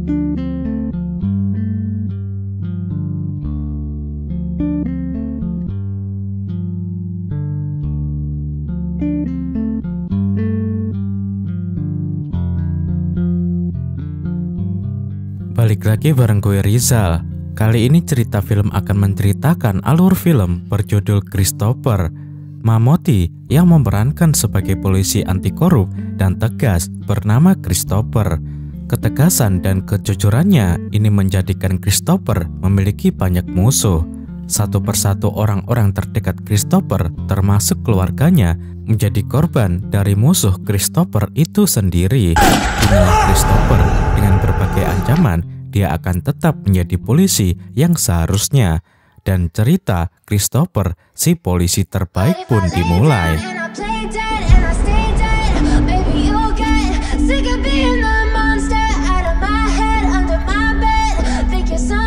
Balik lagi bareng gue Rizal. Kali ini cerita film akan menceritakan alur film berjudul Christopher. Mammootty yang memerankan sebagai polisi anti korup dan tegas bernama Christopher. Ketegasan dan kejujurannya ini menjadikan Christopher memiliki banyak musuh. Satu persatu orang-orang terdekat Christopher termasuk keluarganya menjadi korban dari musuh Christopher itu sendiri. Inilah Christopher dengan berbagai ancaman, dia akan tetap menjadi polisi yang seharusnya. Dan cerita Christopher, si polisi terbaik pun dimulai.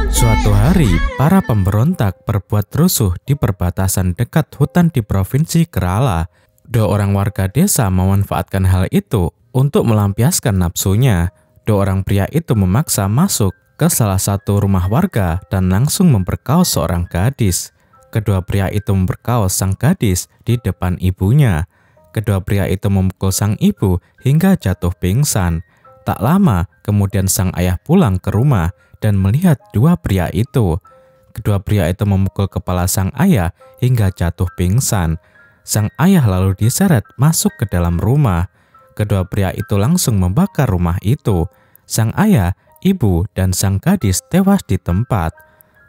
Suatu hari, para pemberontak berbuat rusuh di perbatasan dekat hutan di Provinsi Kerala. Dua orang warga desa memanfaatkan hal itu untuk melampiaskan nafsunya. Dua orang pria itu memaksa masuk ke salah satu rumah warga dan langsung memperkaos seorang gadis. Kedua pria itu memperkaos sang gadis di depan ibunya. Kedua pria itu memukul sang ibu hingga jatuh pingsan. Tak lama, kemudian sang ayah pulang ke rumah dan melihat dua pria itu. Kedua pria itu memukul kepala sang ayah hingga jatuh pingsan. Sang ayah lalu diseret masuk ke dalam rumah. Kedua pria itu langsung membakar rumah itu. Sang ayah, ibu, dan sang gadis tewas di tempat.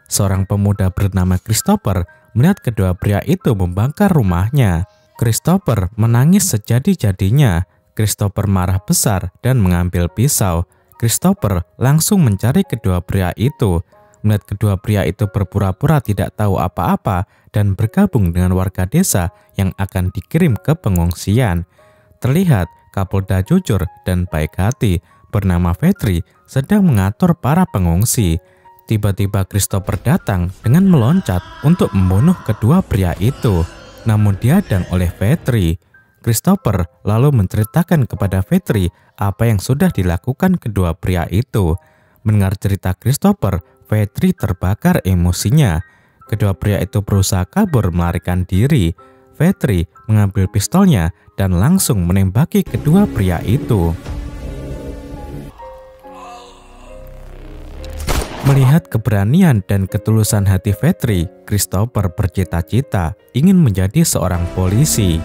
Seorang pemuda bernama Christopher melihat kedua pria itu membakar rumahnya. Christopher menangis sejadi-jadinya. Christopher marah besar dan mengambil pisau. Christopher langsung mencari kedua pria itu. Melihat kedua pria itu berpura-pura tidak tahu apa-apa dan bergabung dengan warga desa yang akan dikirim ke pengungsian. Terlihat Kapolda jujur dan baik hati bernama Vetri sedang mengatur para pengungsi. Tiba-tiba Christopher datang dengan meloncat untuk membunuh kedua pria itu. Namun dihadang oleh Vetri. Christopher lalu menceritakan kepada Vetri apa yang sudah dilakukan kedua pria itu. Mendengar cerita Christopher, Vetri terbakar emosinya. Kedua pria itu berusaha kabur melarikan diri. Vetri mengambil pistolnya dan langsung menembaki kedua pria itu. Melihat keberanian dan ketulusan hati Vetri, Christopher bercita-cita ingin menjadi seorang polisi.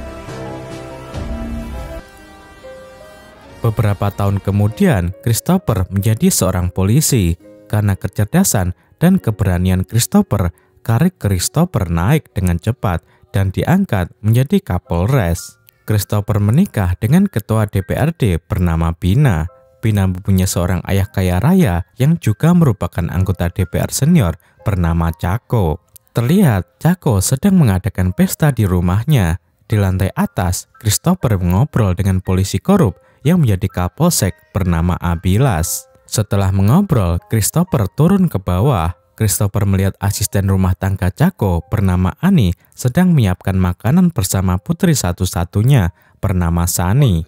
Beberapa tahun kemudian, Christopher menjadi seorang polisi. Karena kecerdasan dan keberanian Christopher, karir Christopher naik dengan cepat dan diangkat menjadi Kapolres. Christopher menikah dengan ketua DPRD bernama Bina. Bina mempunyai seorang ayah kaya raya yang juga merupakan anggota DPR senior bernama Cako. Terlihat Cako sedang mengadakan pesta di rumahnya. Di lantai atas, Christopher mengobrol dengan polisi korup yang menjadi Kapolsek bernama Abilas. Setelah mengobrol, Christopher turun ke bawah. Christopher melihat asisten rumah tangga Cako bernama Ani sedang menyiapkan makanan bersama putri satu-satunya bernama Sani.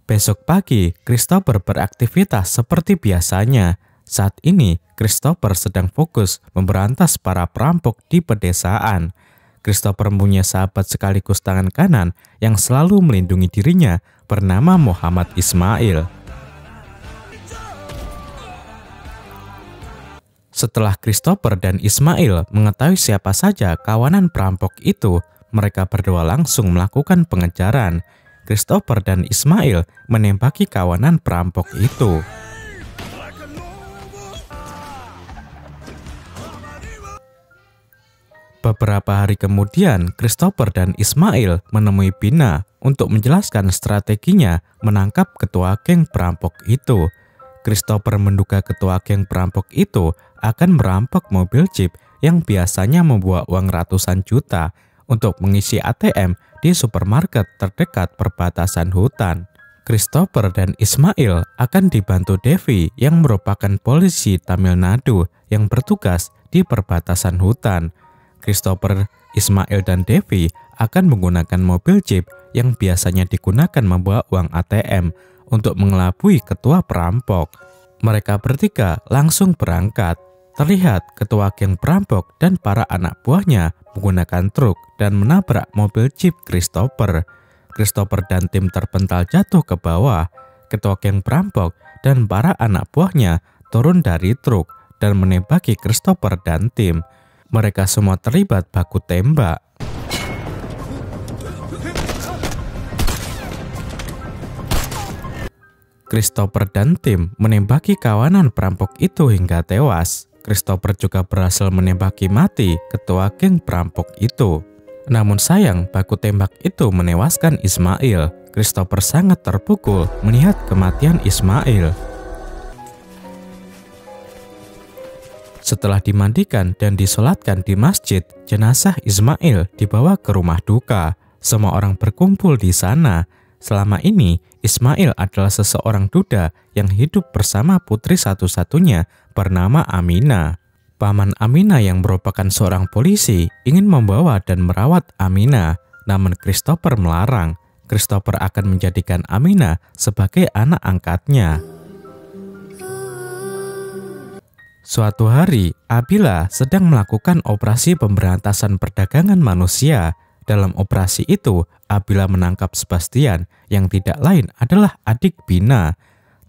Besok pagi, Christopher beraktivitas seperti biasanya. Saat ini, Christopher sedang fokus memberantas para perampok di pedesaan. Christopher mempunyai sahabat sekaligus tangan kanan yang selalu melindungi dirinya bernama Muhammad Ismail. Setelah Christopher dan Ismail mengetahui siapa saja kawanan perampok itu, mereka berdua langsung melakukan pengejaran. Christopher dan Ismail menembaki kawanan perampok itu. Beberapa hari kemudian, Christopher dan Ismail menemui Bina untuk menjelaskan strateginya menangkap ketua geng perampok itu. Christopher menduga ketua geng perampok itu akan merampok mobil jeep yang biasanya membawa uang ratusan juta untuk mengisi ATM di supermarket terdekat perbatasan hutan. Christopher dan Ismail akan dibantu Devi yang merupakan polisi Tamil Nadu yang bertugas di perbatasan hutan. Christopher, Ismail, dan Devi akan menggunakan mobil jeep yang biasanya digunakan membawa uang ATM untuk mengelabui ketua perampok. Mereka bertiga langsung berangkat. Terlihat ketua geng perampok dan para anak buahnya menggunakan truk dan menabrak mobil jeep Christopher. Christopher dan tim terpental jatuh ke bawah. Ketua geng perampok dan para anak buahnya turun dari truk dan menembaki Christopher dan tim. Mereka semua terlibat baku tembak. Christopher dan tim menembaki kawanan perampok itu hingga tewas. Christopher juga berhasil menembaki mati ketua geng perampok itu. Namun sayang, baku tembak itu menewaskan Ismail. Christopher sangat terpukul melihat kematian Ismail. Setelah dimandikan dan disolatkan di masjid, jenazah Ismail dibawa ke rumah duka. Semua orang berkumpul di sana. Selama ini, Ismail adalah seseorang duda yang hidup bersama putri satu-satunya bernama Aminah. Paman Aminah yang merupakan seorang polisi ingin membawa dan merawat Aminah, namun Christopher melarang. Christopher akan menjadikan Aminah sebagai anak angkatnya. Suatu hari, Abila sedang melakukan operasi pemberantasan perdagangan manusia. Dalam operasi itu, Abila menangkap Sebastian yang tidak lain adalah adik Bina.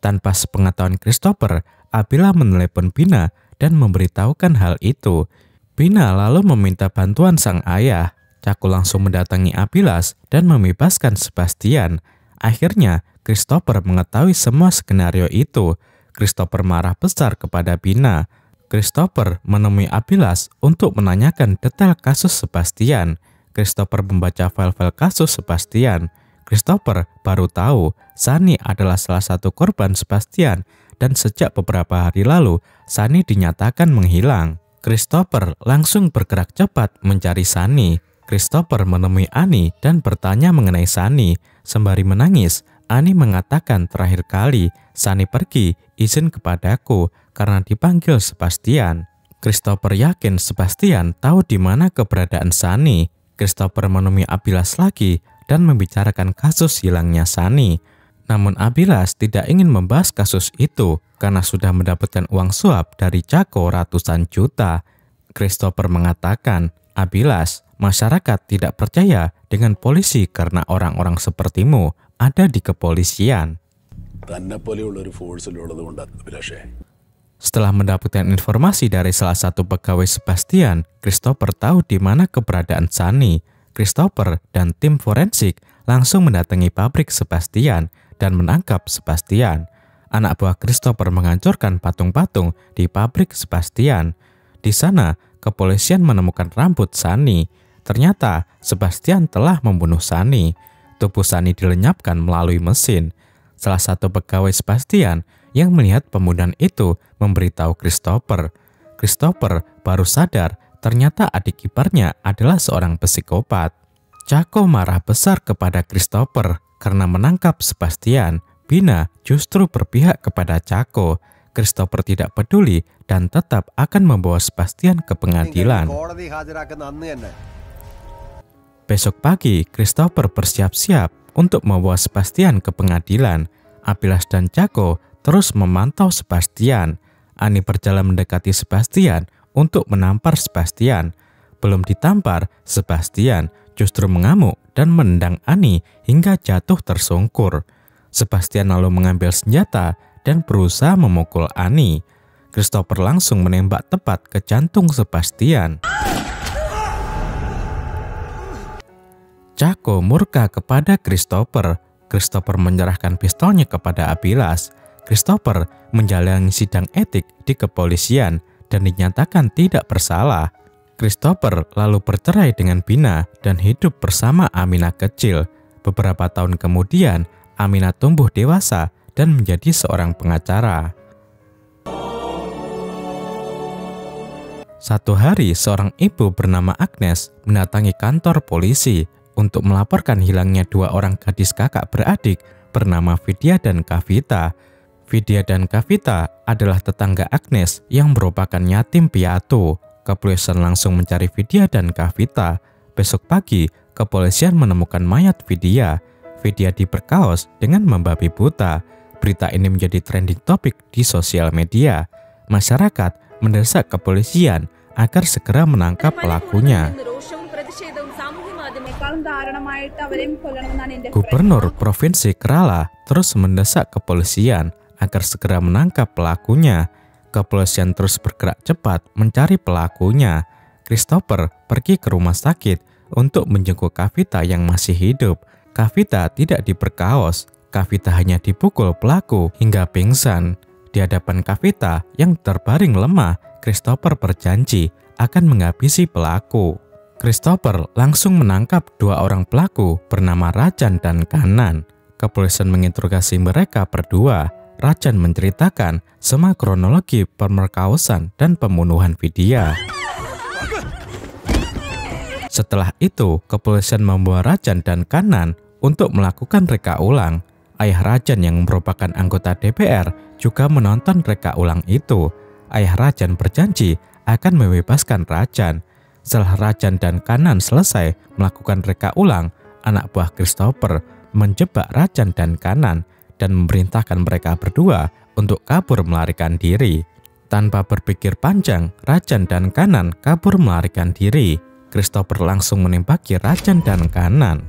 Tanpa sepengetahuan Christopher, Abila menelepon Bina dan memberitahukan hal itu. Bina lalu meminta bantuan sang ayah. Cako langsung mendatangi Abilas dan membebaskan Sebastian. Akhirnya, Christopher mengetahui semua skenario itu. Christopher marah besar kepada Bina. Christopher menemui Abilas untuk menanyakan detail kasus Sebastian. Christopher membaca file-file kasus Sebastian. Christopher baru tahu Sunny adalah salah satu korban Sebastian dan sejak beberapa hari lalu Sunny dinyatakan menghilang. Christopher langsung bergerak cepat mencari Sunny. Christopher menemui Annie dan bertanya mengenai Sunny. Sembari menangis, Annie mengatakan terakhir kali Sunny pergi izin kepadaku karena dipanggil Sebastian. Christopher yakin Sebastian tahu di mana keberadaan Sunny. Christopher menemui Abilas lagi dan membicarakan kasus hilangnya Sunny. Namun Abilas tidak ingin membahas kasus itu karena sudah mendapatkan uang suap dari Cako ratusan juta. Christopher mengatakan, Abilas, masyarakat tidak percaya dengan polisi karena orang-orang sepertimu ada di kepolisian. Setelah mendapatkan informasi dari salah satu pegawai Sebastian, Christopher tahu di mana keberadaan Sunny. Christopher dan tim forensik langsung mendatangi pabrik Sebastian dan menangkap Sebastian. Anak buah Christopher menghancurkan patung-patung di pabrik Sebastian. Di sana, kepolisian menemukan rambut Sunny. Ternyata, Sebastian telah membunuh Sunny. Tubuh Sunny dilenyapkan melalui mesin. Salah satu pegawai Sebastian yang melihat pembunuhan itu memberitahu Christopher. Christopher baru sadar ternyata adik iparnya adalah seorang psikopat. Cako marah besar kepada Christopher karena menangkap Sebastian. Bina justru berpihak kepada Cako. Christopher tidak peduli dan tetap akan membawa Sebastian ke pengadilan. Besok pagi, Christopher bersiap-siap untuk membawa Sebastian ke pengadilan. Abilas dan Cako terus memantau Sebastian. Annie berjalan mendekati Sebastian untuk menampar Sebastian. Belum ditampar, Sebastian justru mengamuk dan menendang Annie hingga jatuh tersungkur. Sebastian lalu mengambil senjata dan berusaha memukul Annie. Christopher langsung menembak tepat ke jantung Sebastian. Cako murka kepada Christopher. Christopher menyerahkan pistolnya kepada Abilas. Christopher menjalani sidang etik di kepolisian dan dinyatakan tidak bersalah. Christopher lalu bercerai dengan Bina dan hidup bersama Aminah kecil. Beberapa tahun kemudian, Aminah tumbuh dewasa dan menjadi seorang pengacara. Satu hari, seorang ibu bernama Agnes mendatangi kantor polisi untuk melaporkan hilangnya dua orang gadis kakak beradik bernama Vidya dan Kavita. Vidya dan Kavita adalah tetangga Agnes yang merupakan yatim piatu. Kepolisian langsung mencari Vidya dan Kavita. Besok pagi, kepolisian menemukan mayat Vidya. Vidya diperkaos dengan membabi buta. Berita ini menjadi trending topik di sosial media. Masyarakat mendesak kepolisian agar segera menangkap pelakunya. Gubernur Provinsi Kerala terus mendesak kepolisian agar segera menangkap pelakunya. Kepolisian terus bergerak cepat mencari pelakunya. Christopher pergi ke rumah sakit untuk menjenguk Kavita yang masih hidup. Kavita tidak diperkaos. Kavita hanya dipukul pelaku hingga pingsan. Di hadapan Kavita yang terbaring lemah, Christopher berjanji akan menghabisi pelaku. Christopher langsung menangkap dua orang pelaku bernama Rajan dan Kanan. Kepolisian menginterogasi mereka berdua. Rajan menceritakan semua kronologi pemerkosaan dan pembunuhan Vidya. Setelah itu, kepolisian membawa Rajan dan Kanan untuk melakukan reka ulang. Ayah Rajan yang merupakan anggota DPR juga menonton reka ulang itu. Ayah Rajan berjanji akan membebaskan Rajan. Setelah Rajan dan Kanan selesai melakukan reka ulang, anak buah Christopher menjebak Rajan dan Kanan dan memerintahkan mereka berdua untuk kabur melarikan diri. Tanpa berpikir panjang, Rajan dan Kanan kabur melarikan diri. Christopher langsung menembaki Rajan dan Kanan.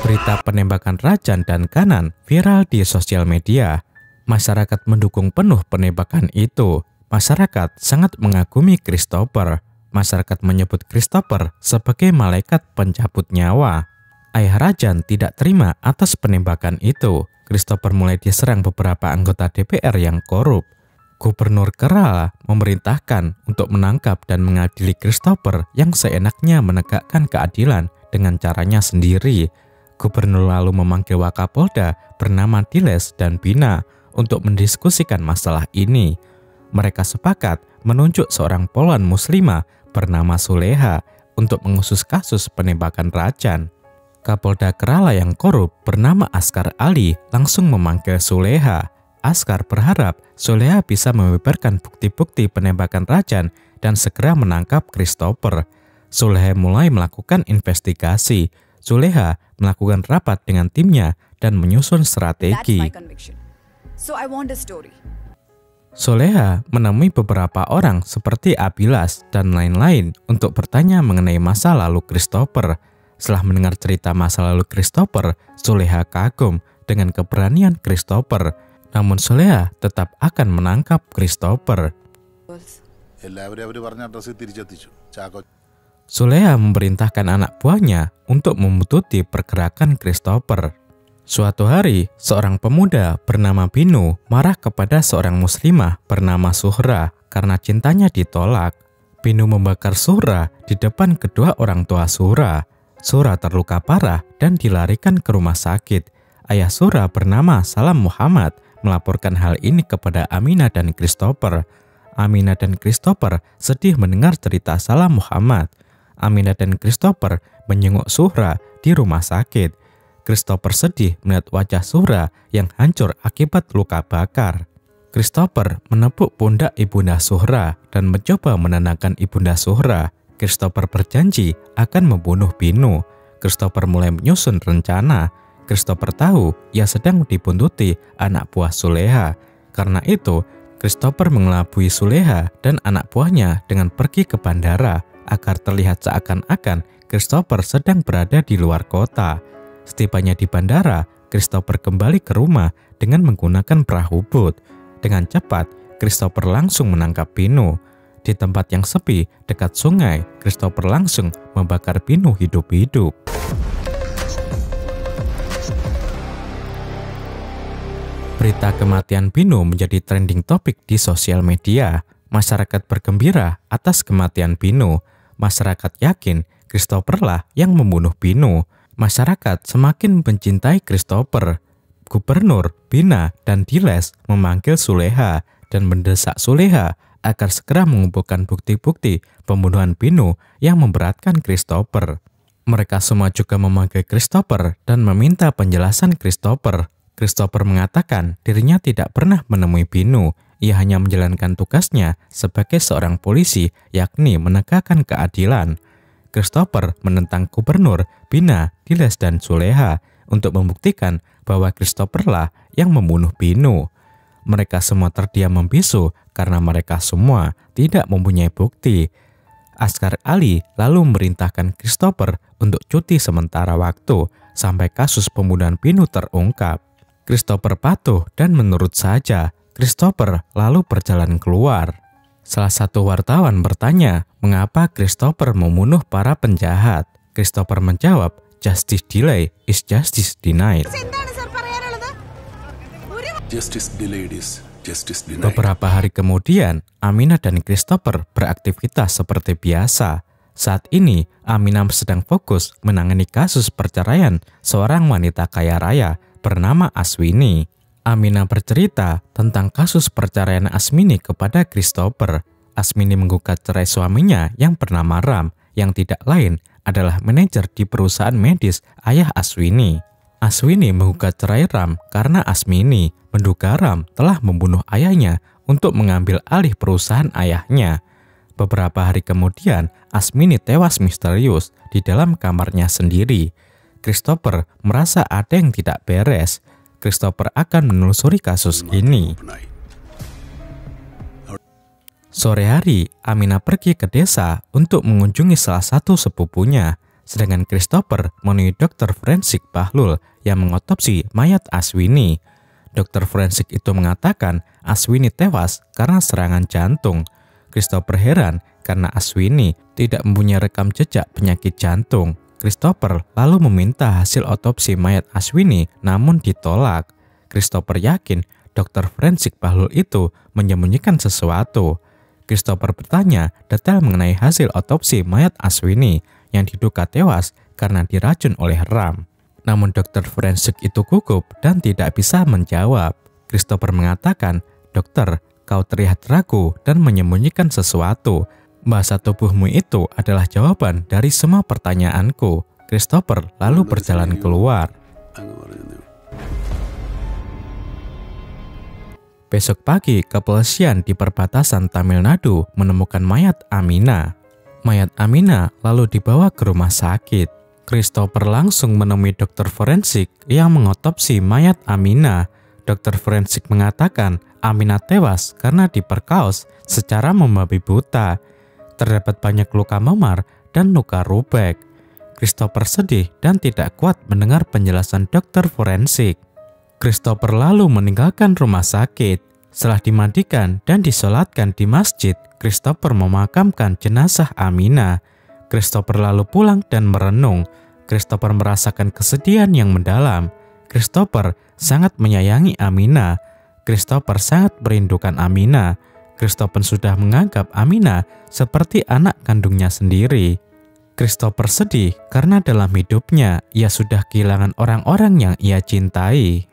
Berita penembakan Rajan dan Kanan viral di sosial media. Masyarakat mendukung penuh penembakan itu. Masyarakat sangat mengagumi Christopher. Masyarakat menyebut Christopher sebagai malaikat pencabut nyawa. Ayah Rajan tidak terima atas penembakan itu. Christopher mulai diserang beberapa anggota DPR yang korup. Gubernur Kerala memerintahkan untuk menangkap dan mengadili Christopher yang seenaknya menegakkan keadilan dengan caranya sendiri. Gubernur lalu memanggil Wakapolda bernama Diles dan Bina untuk mendiskusikan masalah ini. Mereka sepakat menunjuk seorang poluan muslimah bernama Suleha untuk mengusut kasus penembakan Rajan. Kapolda Kerala yang korup bernama Askar Ali langsung memanggil Suleha. Askar berharap Suleha bisa membeberkan bukti-bukti penembakan Rajan dan segera menangkap Christopher. Suleha mulai melakukan investigasi. Suleha melakukan rapat dengan timnya dan menyusun strategi. Suleha menemui beberapa orang seperti Abilas dan lain-lain untuk bertanya mengenai masa lalu Christopher. Setelah mendengar cerita masa lalu Christopher, Suleha kagum dengan keberanian Christopher. Namun Suleha tetap akan menangkap Christopher. Suleha memerintahkan anak buahnya untuk membututi pergerakan Christopher. Suatu hari, seorang pemuda bernama Binu marah kepada seorang muslimah bernama Suhra karena cintanya ditolak. Binu membakar Suhra di depan kedua orang tua Suhra. Suhra terluka parah dan dilarikan ke rumah sakit. Ayah Suhra bernama Salam Muhammad melaporkan hal ini kepada Aminah dan Christopher. Aminah dan Christopher sedih mendengar cerita Salam Muhammad. Aminah dan Christopher menjenguk Suhra di rumah sakit. Christopher sedih melihat wajah Suhra yang hancur akibat luka bakar. Christopher menepuk pundak ibunda Suhra dan mencoba menenangkan ibunda Suhra. Christopher berjanji akan membunuh Binu. Christopher mulai menyusun rencana. Christopher tahu ia sedang dibuntuti anak buah Suleha. Karena itu, Christopher mengelabui Suleha dan anak buahnya dengan pergi ke bandara agar terlihat seakan-akan Christopher sedang berada di luar kota. Setibanya di bandara, Christopher kembali ke rumah dengan menggunakan perahu bot. Dengan cepat, Christopher langsung menangkap Binu. Di tempat yang sepi dekat sungai, Christopher langsung membakar Binu hidup-hidup. Berita kematian Binu menjadi trending topik di sosial media. Masyarakat bergembira atas kematian Binu. Masyarakat yakin Christopher lah yang membunuh Binu. Masyarakat semakin mencintai Christopher. Gubernur, Bina, dan Diles memanggil Suleha dan mendesak Suleha agar segera mengumpulkan bukti-bukti pembunuhan Binu yang memberatkan Christopher. Mereka semua juga memanggil Christopher dan meminta penjelasan Christopher. Christopher mengatakan dirinya tidak pernah menemui Binu. Ia hanya menjalankan tugasnya sebagai seorang polisi, yakni menegakkan keadilan. Christopher menentang gubernur, Bina, Diles, dan Suleha untuk membuktikan bahwa Christopher lah yang membunuh Binu. Mereka semua terdiam membisu karena mereka semua tidak mempunyai bukti. Askar Ali lalu memerintahkan Christopher untuk cuti sementara waktu sampai kasus pembunuhan Binu terungkap. Christopher patuh dan menurut saja. Christopher lalu berjalan keluar. Salah satu wartawan bertanya mengapa Christopher membunuh para penjahat. Christopher menjawab, "Justice delay is justice denied." Justice delayed is justice denied. Beberapa hari kemudian, Aminah dan Christopher beraktivitas seperti biasa. Saat ini, Aminah sedang fokus menangani kasus perceraian seorang wanita kaya raya bernama Aswini. Aminah bercerita tentang kasus perceraian Asmini kepada Christopher. Asmini menggugat cerai suaminya yang bernama Ram, yang tidak lain adalah manajer di perusahaan medis ayah Aswini. Aswini menggugat cerai Ram karena Asmini menduga Ram telah membunuh ayahnya untuk mengambil alih perusahaan ayahnya. Beberapa hari kemudian, Asmini tewas misterius di dalam kamarnya sendiri. Christopher merasa ada yang tidak beres. Christopher akan menelusuri kasus ini. Sore hari, Aminah pergi ke desa untuk mengunjungi salah satu sepupunya, sedangkan Christopher menemui dokter forensik Bahlul yang mengotopsi mayat Aswini. Dokter forensik itu mengatakan Aswini tewas karena serangan jantung. Christopher heran karena Aswini tidak mempunyai rekam jejak penyakit jantung. Christopher lalu meminta hasil otopsi mayat Aswini namun ditolak. Christopher yakin dokter forensik Bahlul itu menyembunyikan sesuatu. Christopher bertanya detail mengenai hasil otopsi mayat Aswini yang diduga tewas karena diracun oleh Ram. Namun dokter forensik itu gugup dan tidak bisa menjawab. Christopher mengatakan, "Dokter, kau terlihat ragu dan menyembunyikan sesuatu. Bahasa tubuhmu itu adalah jawaban dari semua pertanyaanku." Christopher lalu berjalan keluar. Besok pagi, kepolisian di perbatasan Tamil Nadu menemukan mayat Aminah. Mayat Aminah lalu dibawa ke rumah sakit. Christopher langsung menemui dokter forensik yang mengotopsi mayat Aminah. Dokter forensik mengatakan Aminah tewas karena diperkaos secara membabi buta. Terdapat banyak luka memar dan luka robek. Christopher sedih dan tidak kuat mendengar penjelasan dokter forensik. Christopher lalu meninggalkan rumah sakit. Setelah dimandikan dan disolatkan di masjid, Christopher memakamkan jenazah Aminah. Christopher lalu pulang dan merenung. Christopher merasakan kesedihan yang mendalam. Christopher sangat menyayangi Aminah. Christopher sangat merindukan Aminah. Christopher sudah menganggap Aminah seperti anak kandungnya sendiri. Christopher sedih karena dalam hidupnya ia sudah kehilangan orang-orang yang ia cintai.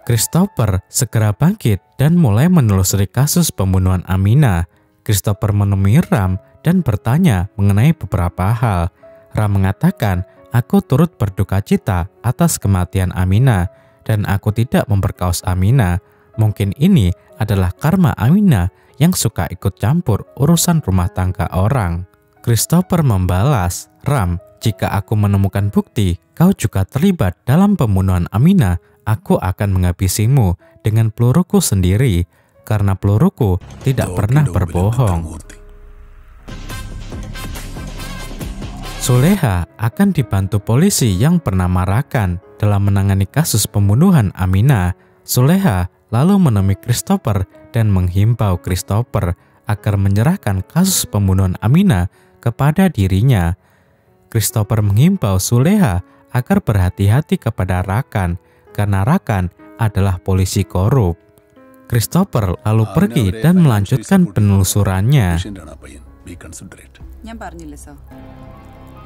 Christopher segera bangkit dan mulai menelusuri kasus pembunuhan Aminah. Christopher menemui Ram dan bertanya mengenai beberapa hal. Ram mengatakan, "Aku turut berduka cita atas kematian Aminah dan aku tidak memperkaos Aminah. Mungkin ini adalah karma Aminah yang suka ikut campur urusan rumah tangga orang." Christopher membalas, "Ram, jika aku menemukan bukti kau juga terlibat dalam pembunuhan Aminah, aku akan menghabisimu dengan peluruku sendiri, karena peluruku tidak pernah berbohong." Suleha akan dibantu polisi yang bernama Rakan dalam menangani kasus pembunuhan Aminah. Suleha lalu menemui Christopher dan menghimbau Christopher agar menyerahkan kasus pembunuhan Aminah kepada dirinya. Christopher menghimbau Suleha agar berhati-hati kepada Rakan, karena Rakan adalah polisi korup. Christopher lalu pergi dan melanjutkan penelusurannya.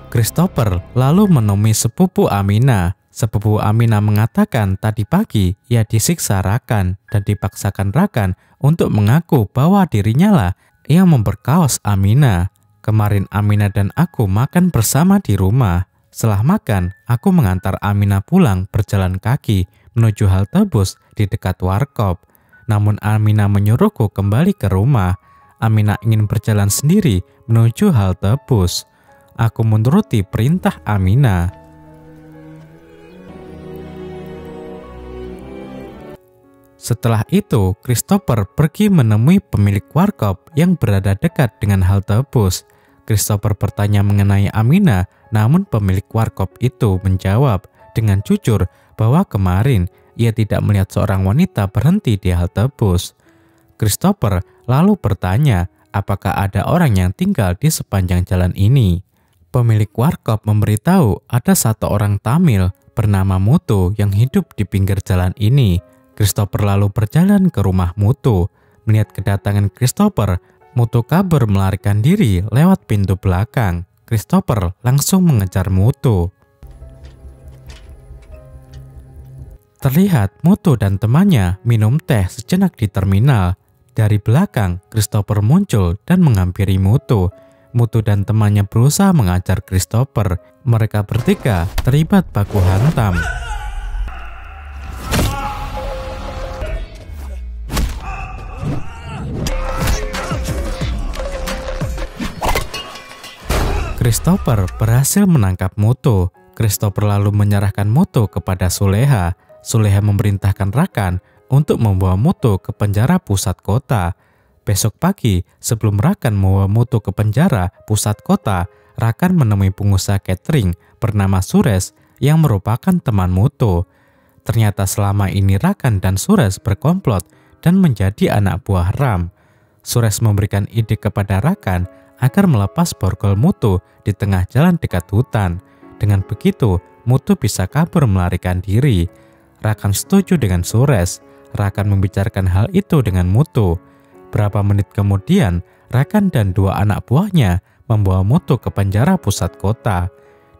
Christopher lalu menemui sepupu Aminah. Sepupu Aminah mengatakan tadi pagi ia disiksa Rakan dan dipaksakan Rakan untuk mengaku bahwa dirinya lah yang memperkaos Aminah. "Kemarin Aminah dan aku makan bersama di rumah. Setelah makan, aku mengantar Aminah pulang berjalan kaki menuju halte bus di dekat warkop. Namun Aminah menyuruhku kembali ke rumah. Amina ingin berjalan sendiri menuju halte bus. Aku menuruti perintah Amina. Setelah itu, Christopher pergi menemui pemilik warkop yang berada dekat dengan halte bus. Christopher bertanya mengenai Amina, namun pemilik warkop itu menjawab dengan jujur bahwa kemarin ia tidak melihat seorang wanita berhenti di halte bus. Christopher lalu bertanya apakah ada orang yang tinggal di sepanjang jalan ini. Pemilik warkop memberitahu ada satu orang Tamil bernama Muthu yang hidup di pinggir jalan ini. Christopher lalu berjalan ke rumah Muthu. Melihat kedatangan Christopher, Muthu kabur melarikan diri lewat pintu belakang. Christopher langsung mengejar Muthu. Terlihat Muthu dan temannya minum teh sejenak di terminal. Dari belakang, Christopher muncul dan menghampiri Muthu. Muthu dan temannya berusaha mengajar Christopher. Mereka bertiga terlibat baku hantam. Christopher berhasil menangkap Muthu. Christopher lalu menyerahkan Muthu kepada Suleha. Suleha memerintahkan Rakan untuk membawa Muthu ke penjara pusat kota. Besok pagi, sebelum Rakan membawa Muthu ke penjara pusat kota, Rakan menemui pengusaha catering bernama Suresh yang merupakan teman Muthu. Ternyata selama ini Rakan dan Suresh berkomplot dan menjadi anak buah Ram. Suresh memberikan ide kepada Rakan agar melepas borgol Muthu di tengah jalan dekat hutan. Dengan begitu, Muthu bisa kabur melarikan diri. Rakan setuju dengan Suresh. Rakan membicarakan hal itu dengan Muthu. Berapa menit kemudian, Rakan dan dua anak buahnya membawa Muthu ke penjara pusat kota.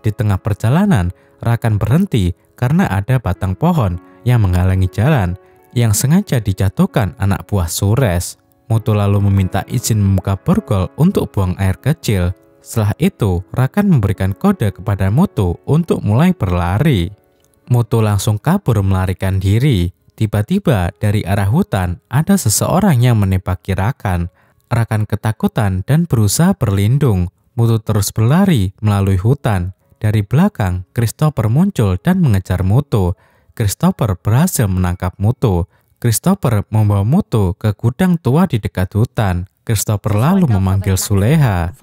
Di tengah perjalanan, Rakan berhenti karena ada batang pohon yang menghalangi jalan yang sengaja dijatuhkan anak buah Suresh. Muthu lalu meminta izin membuka borgol untuk buang air kecil. Setelah itu, Rakan memberikan kode kepada Muthu untuk mulai berlari. Muthu langsung kabur melarikan diri. Tiba-tiba dari arah hutan ada seseorang yang menembaki Rakan. Rakan ketakutan dan berusaha berlindung. Muthu terus berlari melalui hutan. Dari belakang, Christopher muncul dan mengejar Muthu. Christopher berhasil menangkap Muthu. Christopher membawa Muthu ke gudang tua di dekat hutan. Christopher lalu memanggil Suleha.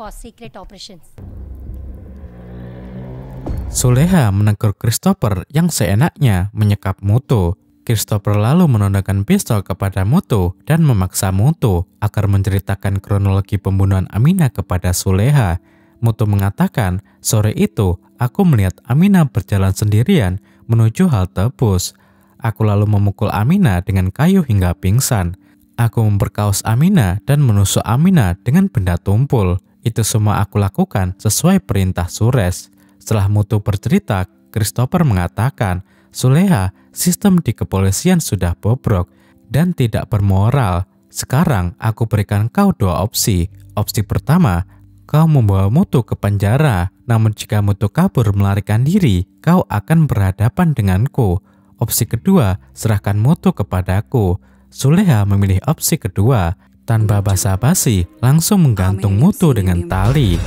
Suleha menegur Christopher yang seenaknya menyekap Muthu. Christopher lalu menodongkan pistol kepada Muthu dan memaksa Muthu agar menceritakan kronologi pembunuhan Amina kepada Suleha. Muthu mengatakan, sore itu aku melihat Amina berjalan sendirian menuju halte bus. Aku lalu memukul Amina dengan kayu hingga pingsan. Aku memperkaos Amina dan menusuk Amina dengan benda tumpul. Itu semua aku lakukan sesuai perintah Suresh. Setelah Muthu bercerita, Christopher mengatakan, Suleha, sistem di kepolisian sudah bobrok dan tidak bermoral. Sekarang aku berikan kau dua opsi. Opsi pertama, kau membawa Muthu ke penjara. Namun jika Muthu kabur melarikan diri, kau akan berhadapan denganku. Opsi kedua, serahkan Muthu kepadaku. Suleha memilih opsi kedua. Tanpa basa-basi, langsung menggantung Muthu dengan tali.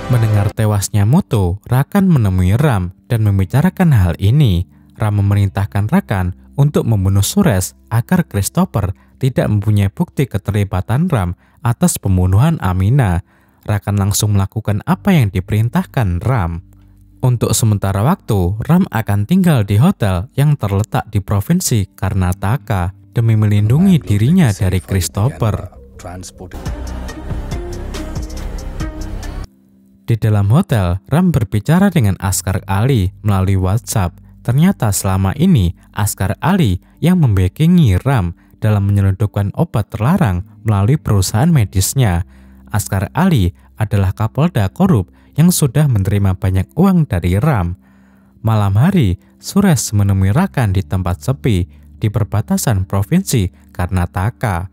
Mendengar tewasnya Muthu, Rakan menemui Ram dan membicarakan hal ini. Ram memerintahkan Rakan untuk membunuh Suresh agar Christopher tidak mempunyai bukti keterlibatan Ram atas pembunuhan Amina. Rakan langsung melakukan apa yang diperintahkan Ram. Untuk sementara waktu, Ram akan tinggal di hotel yang terletak di provinsi Karnataka demi melindungi dirinya dari Christopher. Di dalam hotel, Ram berbicara dengan Askar Ali melalui WhatsApp. Ternyata selama ini Askar Ali yang membackingi Ram dalam menyelundupkan obat terlarang melalui perusahaan medisnya. Askar Ali adalah kapolda korup yang sudah menerima banyak uang dari Ram. Malam hari, Suresh menemui Rakan di tempat sepi di perbatasan provinsi Karnataka.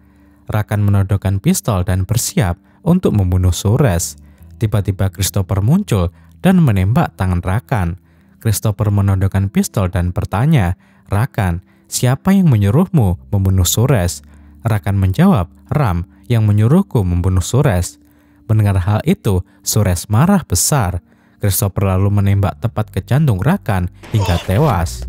Rakan menodongkan pistol dan bersiap untuk membunuh Suresh. Tiba-tiba Christopher muncul dan menembak tangan Rakan. Christopher menodongkan pistol dan bertanya, Rakan, siapa yang menyuruhmu membunuh Suresh? Rakan menjawab, Ram yang menyuruhku membunuh Suresh. Mendengar hal itu, Suresh marah besar. Christopher lalu menembak tepat ke jantung Rakan hingga tewas.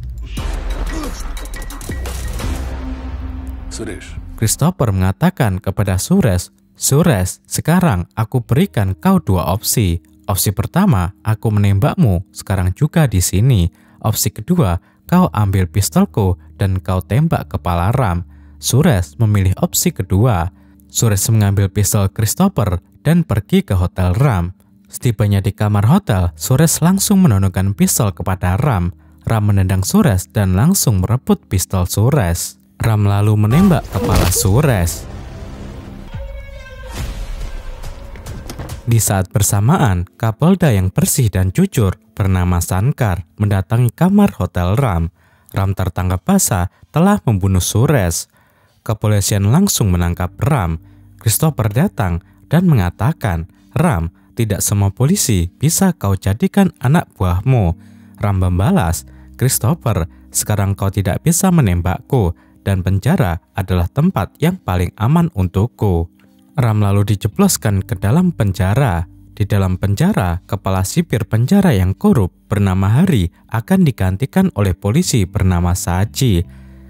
Suresh, Christopher mengatakan kepada Suresh, Suresh, sekarang aku berikan kau 2 opsi. Opsi pertama, aku menembakmu sekarang juga di sini. Opsi kedua, kau ambil pistolku dan kau tembak kepala Ram. Suresh memilih opsi kedua. Suresh mengambil pistol Christopher dan pergi ke hotel Ram. Setibanya di kamar hotel, Suresh langsung menodongkan pistol kepada Ram. Ram menendang Suresh dan langsung merebut pistol Suresh. Ram lalu menembak kepala Suresh. Di saat bersamaan, Kapolda yang bersih dan jujur bernama Sankar mendatangi kamar hotel Ram. Ram tertangkap basah telah membunuh Suresh. Kepolisian langsung menangkap Ram. Christopher datang dan mengatakan, Ram, tidak semua polisi bisa kau jadikan anak buahmu. Ram membalas, Christopher, sekarang kau tidak bisa menembakku dan penjara adalah tempat yang paling aman untukku. Ram lalu dijebloskan ke dalam penjara. Di dalam penjara, kepala sipir penjara yang korup bernama Hari akan digantikan oleh polisi bernama Saji.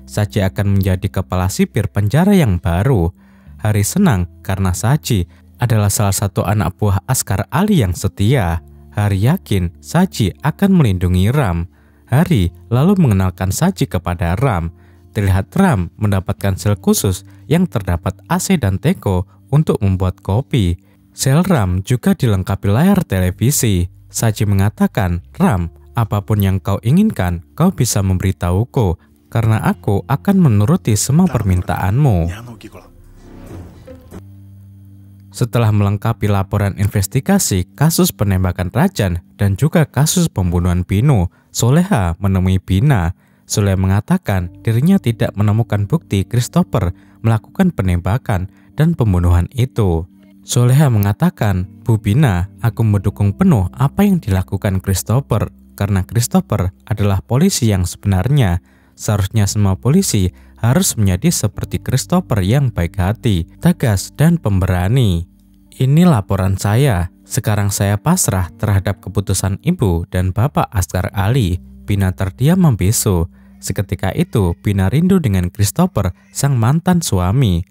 Saji akan menjadi kepala sipir penjara yang baru. Hari senang karena Saji adalah salah satu anak buah Askar Ali yang setia. Hari yakin Saji akan melindungi Ram. Hari lalu mengenalkan Saji kepada Ram. Terlihat Ram mendapatkan sel khusus yang terdapat AC dan teko untuk membuat kopi. Sel Ram juga dilengkapi layar televisi. Saji mengatakan, Ram, apapun yang kau inginkan, kau bisa memberitahuku, karena aku akan menuruti semua permintaanmu. Setelah melengkapi laporan investigasi kasus penembakan Rajan dan juga kasus pembunuhan Binu, Soleha menemui Bina. Soleha mengatakan dirinya tidak menemukan bukti Christopher melakukan penembakan dan pembunuhan itu. Soleha mengatakan, Bu Bina, aku mendukung penuh apa yang dilakukan Christopher, karena Christopher adalah polisi yang sebenarnya. Seharusnya semua polisi harus menjadi seperti Christopher yang baik hati, tegas, dan pemberani. Ini laporan saya. Sekarang saya pasrah terhadap keputusan Ibu dan Bapak Askar Ali. Bina terdiam membisu. Seketika itu, Bina rindu dengan Christopher, sang mantan suami.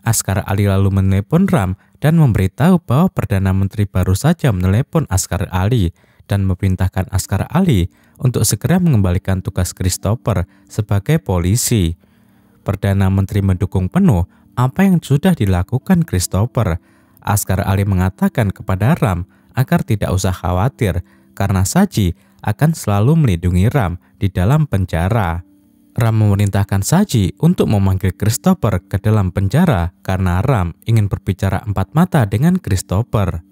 Askar Ali lalu menelepon Ram dan memberitahu bahwa Perdana Menteri baru saja menelepon Askar Ali dan memerintahkan Askar Ali untuk segera mengembalikan tugas Christopher sebagai polisi. Perdana Menteri mendukung penuh apa yang sudah dilakukan Christopher. Askar Ali mengatakan kepada Ram agar tidak usah khawatir karena Saji akan selalu melindungi Ram di dalam penjara. Ram memerintahkan Saji untuk memanggil Christopher ke dalam penjara karena Ram ingin berbicara empat mata dengan Christopher.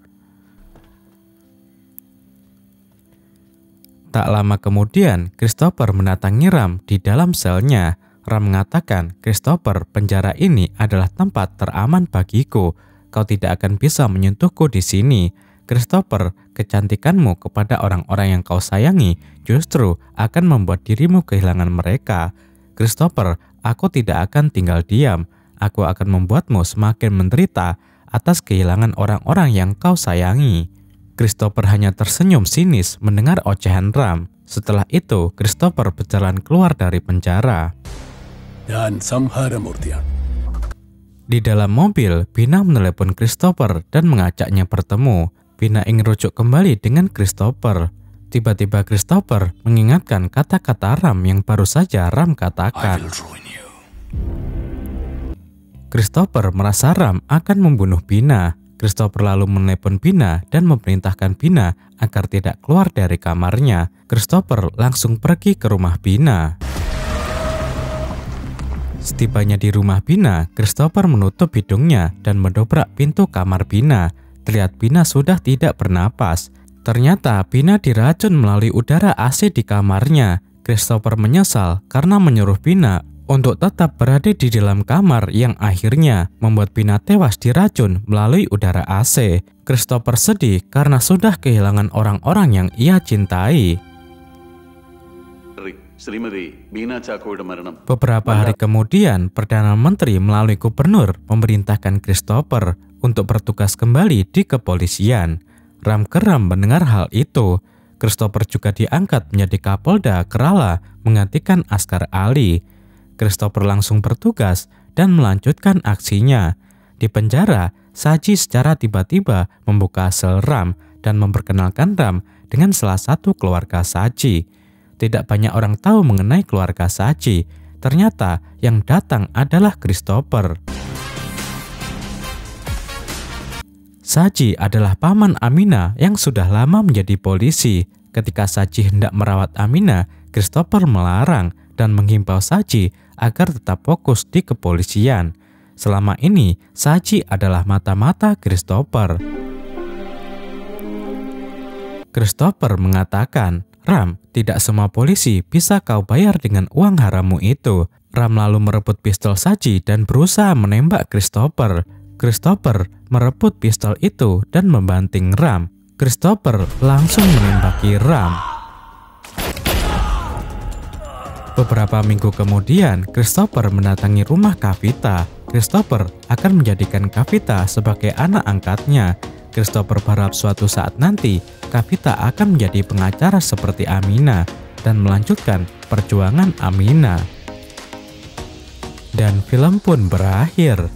Tak lama kemudian, Christopher mendatangi Ram di dalam selnya. Ram mengatakan, Christopher, penjara ini adalah tempat teraman bagiku. Kau tidak akan bisa menyentuhku di sini. Christopher, kecantikanmu kepada orang-orang yang kau sayangi justru akan membuat dirimu kehilangan mereka. Christopher, aku tidak akan tinggal diam. Aku akan membuatmu semakin menderita atas kehilangan orang-orang yang kau sayangi. Christopher hanya tersenyum sinis mendengar ocehan Ram. Setelah itu, Christopher berjalan keluar dari penjara. Dan samhara Murtya. Di dalam mobil, Bina menelepon Christopher dan mengajaknya bertemu. Bina ingin rujuk kembali dengan Christopher. Tiba-tiba Christopher mengingatkan kata-kata Ram yang baru saja Ram katakan. Christopher merasa Ram akan membunuh Bina. Christopher lalu menelepon Bina dan memerintahkan Bina agar tidak keluar dari kamarnya. Christopher langsung pergi ke rumah Bina. Setibanya di rumah Bina, Christopher menutup hidungnya dan mendobrak pintu kamar Bina. Terlihat Bina sudah tidak bernapas. Ternyata Bina diracun melalui udara AC di kamarnya. Christopher menyesal karena menyuruh Bina untuk tetap berada di dalam kamar yang akhirnya membuat Bina tewas diracun melalui udara AC. Christopher sedih karena sudah kehilangan orang-orang yang ia cintai. Shrimati ബീന ചാക്കോയുടെ മരണം Beberapa hari kemudian, Perdana Menteri melalui gubernur memerintahkan Christopher untuk bertugas kembali di kepolisian. Ram geram mendengar hal itu. Christopher juga diangkat menjadi Kapolda Kerala menggantikan Askar Ali. Christopher langsung bertugas dan melanjutkan aksinya. Di penjara, Saji secara tiba-tiba membuka sel Ram dan memperkenalkan Ram dengan salah satu keluarga Saji. Tidak banyak orang tahu mengenai keluarga Saji. Ternyata yang datang adalah Christopher. Saji adalah paman Amina yang sudah lama menjadi polisi. Ketika Saji hendak merawat Amina, Christopher melarang dan menghimbau Saji agar tetap fokus di kepolisian. Selama ini, Saji adalah mata-mata Christopher. Christopher mengatakan, Ram, tidak semua polisi bisa kau bayar dengan uang harammu itu. Ram lalu merebut pistol Saji dan berusaha menembak Christopher. Christopher merebut pistol itu dan membanting Ram. Christopher langsung menembaki Ram. Beberapa minggu kemudian, Christopher mendatangi rumah Kavita. Christopher akan menjadikan Kavita sebagai anak angkatnya. Christopher berharap suatu saat nanti Kavita akan menjadi pengacara seperti Amina dan melanjutkan perjuangan Amina. Dan film pun berakhir.